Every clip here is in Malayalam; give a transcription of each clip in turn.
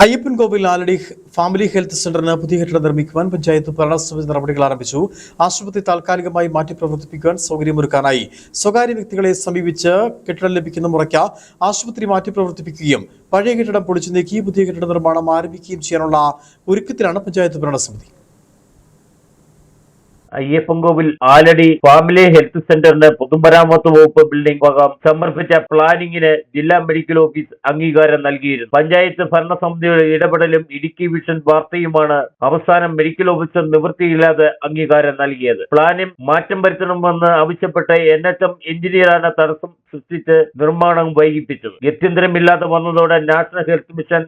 അയ്യപ്പൻകോവിൽ ആലടി ഫാമിലി ഹെൽത്ത് സെന്ററിന് പുതിയ കെട്ടിടം നിർമ്മിക്കുവാൻ പഞ്ചായത്ത് ഭരണസമിതി നടപടികൾ ആരംഭിച്ചു. ആശുപത്രി താൽക്കാലികമായി മാറ്റി പ്രവർത്തിപ്പിക്കുവാൻ സൗകര്യമൊരുക്കാനായി സ്വകാര്യ വ്യക്തികളെ സമീപിച്ച് കെട്ടിടം ലഭിക്കുന്ന മുറയ്ക്ക് ആശുപത്രി മാറ്റി പ്രവർത്തിപ്പിക്കുകയും പഴയ കെട്ടിടം പൊളിച്ചു നീക്കി പുതിയ കെട്ടിട നിർമ്മാണം ആരംഭിക്കുകയും ചെയ്യാനുള്ള ഒരുക്കത്തിലാണ് പഞ്ചായത്ത് ഭരണസമിതി. അയ്യപ്പൻകോവിൽ ആലടി ഫാമിലി ഹെൽത്ത് സെന്ററിന് പൊതുമരാമത്ത് വകുപ്പ് ബിൽഡിംഗ് ഭാഗം സമർപ്പിച്ച പ്ലാനിങ്ങിന് ജില്ലാ മെഡിക്കൽ ഓഫീസ് അംഗീകാരം നൽകിയിരുന്നു. പഞ്ചായത്ത് ഭരണസമിതിയുടെ ഇടപെടലും ഇടുക്കി വിഷൻ വാർത്തയുമാണ് അവസാനം മെഡിക്കൽ ഓഫീസർ നിവൃത്തിയില്ലാതെ അംഗീകാരം നൽകിയത്. പ്ലാനിൽ മാറ്റം വരുത്തണമെന്ന് ആവശ്യപ്പെട്ട് NHM എഞ്ചിനീയറാണ് തടസ്സം സൃഷ്ടിച്ച് നിർമ്മാണം വൈകിപ്പിച്ചത്. ഗത്യന്തരമില്ലാതെ വന്നതോടെ നാഷണൽ ഹെൽത്ത് മിഷൻ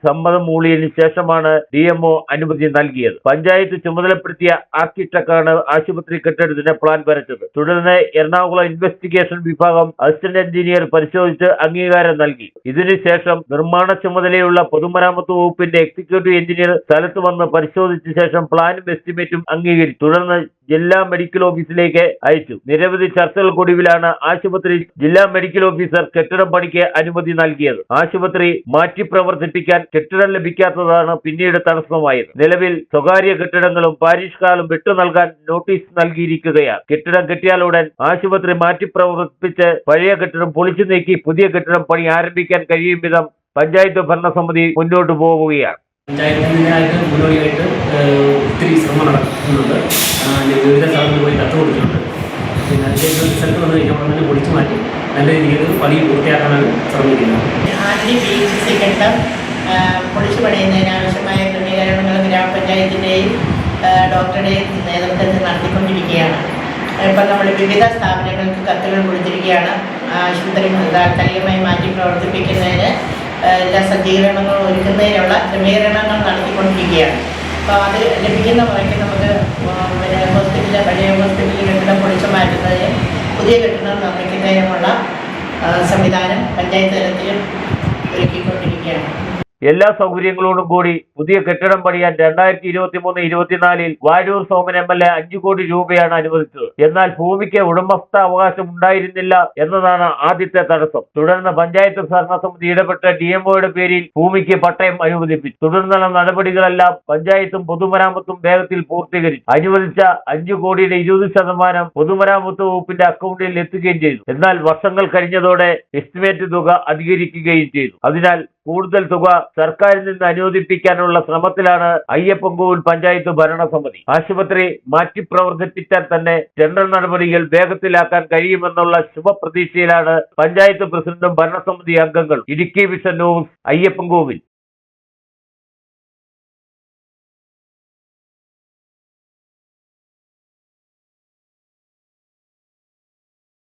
സമ്മതം മൂളിയതിനു ശേഷമാണ് DMO അനുമതി നൽകിയത്. പഞ്ചായത്ത് ചുമതലപ്പെടുത്തിയ ആർക്കിടെക്ട് ആശുപത്രി കെട്ടിടത്തിന് പ്ലാൻ വരച്ചത്. തുടർന്ന് എറണാകുളം ഇൻവെസ്റ്റിഗേഷൻ വിഭാഗം അസിസ്റ്റന്റ് എഞ്ചിനീയർ പരിശോധിച്ച് അംഗീകാരം നൽകി. ഇതിനുശേഷം നിർമ്മാണ ചുമതലയുള്ള പൊതുമരാമത്ത് വകുപ്പിന്റെ എക്സിക്യൂട്ടീവ് എഞ്ചിനീയർ സ്ഥലത്ത് വന്ന് പരിശോധിച്ച ശേഷം പ്ലാനും എസ്റ്റിമേറ്റും അംഗീകരിച്ചു. തുടർന്ന് ജില്ലാ മെഡിക്കൽ ഓഫീസിലേക്ക് അയച്ചു. നിരവധി ചർച്ചകൾക്കൊടുവിലാണ് ആശുപത്രി ജില്ലാ മെഡിക്കൽ ഓഫീസർ കെട്ടിടം പണിക്ക് അനുമതി നൽകിയത്. ആശുപത്രി മാറ്റി പ്രവർത്തിപ്പിക്കാൻ കെട്ടിടം ലഭിക്കാത്തതാണ് പിന്നീട് തടസ്സമായത്. നിലവിൽ സ്വകാര്യ കെട്ടിടങ്ങളും പാരിഷ്കാലും വിട്ടു നൽകാൻ നോട്ടീസ് നൽകിയിരിക്കുകയാണ്. കെട്ടിടം കെട്ടിയാലുടൻ ആശുപത്രി മാറ്റി പ്രവർത്തിപ്പിച്ച് പഴയ കെട്ടിടം പൊളിച്ചു നീക്കി പുതിയ കെട്ടിടം പണി ആരംഭിക്കാൻ കഴിയും വിധം പഞ്ചായത്ത് ഭരണസമിതി മുന്നോട്ട് പോവുകയാണ്. പഞ്ചായത്തിനായിട്ട് മുന്നോടിയായിട്ട് ഒത്തിരി ശ്രമം നടക്കുന്നുണ്ട്. വിവിധ സ്ഥലങ്ങളിൽ പോയി കത്ത് കൊടുക്കുന്നുണ്ട്. പിന്നെ അതിൻ്റെ റിസൾട്ട് വന്നു കഴിഞ്ഞാൽ നമ്മൾ തന്നെ പൊളിച്ചു മാറ്റി നല്ല രീതിയിൽ പണി പൂർത്തിയാക്കാനാണ് ശ്രമിക്കുന്നത്. ആദ്യം PHC കെട്ടിടം പൊളിച്ചു പണിയുന്നതിന് ആവശ്യമായ ക്രമീകരണങ്ങൾ ഗ്രാമപഞ്ചായത്തിൻ്റെയും ഡോക്ടറുടെയും നേതൃത്വത്തിൽ നടത്തിക്കൊണ്ടിരിക്കുകയാണ്. ഇപ്പം നമ്മൾ വിവിധ സ്ഥാപനങ്ങൾക്ക് കത്തുകൾ കൊടുത്തിരിക്കുകയാണ്. ആശുപത്രി താൽക്കാലികമായി മാറ്റി പ്രവർത്തിപ്പിക്കുന്നതിന് എല്ലാ സജ്ജീകരണങ്ങളും ഒരുക്കുന്നതിനുള്ള ക്രമീകരണങ്ങൾ നടത്തിക്കൊണ്ടിരിക്കുകയാണ്. അപ്പോൾ അത് ലഭിക്കുന്ന മുറയ്ക്ക് നമുക്ക് പഴയ ഹോസ്പിറ്റലിൽ കെട്ടിടം പൊളിച്ചു മാറ്റുന്നതിന് പുതിയ കെട്ടിടം നിർമ്മിക്കുന്നതിനുമുള്ള സംവിധാനം പഞ്ചായത്ത് തലത്തിലും ഒരുക്കിക്കൊണ്ടിരിക്കുകയാണ്. എല്ലാ സൗകര്യങ്ങളോടും കൂടി പുതിയ കെട്ടിടം പണിയാൻ 2023-24 വാഴൂർ സോമൻ MLA 5 കോടി രൂപയാണ് അനുവദിച്ചത്. എന്നാൽ ഭൂമിക്ക് ഉടമസ്ഥാവകാശം ഉണ്ടായിരുന്നില്ല എന്നതാണ് ആദ്യത്തെ തടസ്സം. തുടർന്ന് പഞ്ചായത്ത് ഭരണസമിതി ഇടപെട്ട് DMOയുടെ പേരിൽ ഭൂമിക്ക് പട്ടയം അനുവദിപ്പിച്ചു. തുടർന്നുള്ള നടപടികളെല്ലാം പഞ്ചായത്തും പൊതുമരാമത്തും വേഗത്തിൽ പൂർത്തീകരിച്ചു. അനുവദിച്ച 5 കോടിയുടെ 20% പൊതുമരാമത്ത് വകുപ്പിന്റെ അക്കൗണ്ടിൽ എത്തുകയും ചെയ്തു. എന്നാൽ വർഷങ്ങൾ കഴിഞ്ഞതോടെ എസ്റ്റിമേറ്റ് തുക അധികരിക്കുകയും ചെയ്തു. അതിനാൽ കൂടുതൽ തുക സർക്കാരിൽ നിന്ന് അനുവദിപ്പിക്കാനുള്ള ശ്രമത്തിലാണ് അയ്യപ്പൻകോവിൽ പഞ്ചായത്ത് ഭരണസമിതി. ആശുപത്രി മാറ്റി പ്രവർത്തിപ്പിച്ചാൽ തന്നെ ടെൻഡർ നടപടികൾ വേഗത്തിലാക്കാൻ കഴിയുമെന്നുള്ള ശുഭപ്രതീക്ഷയിലാണ് പഞ്ചായത്ത് പ്രസിഡന്റും ഭരണസമിതി അംഗങ്ങളും. Idukki vision news, Ayyappancoil.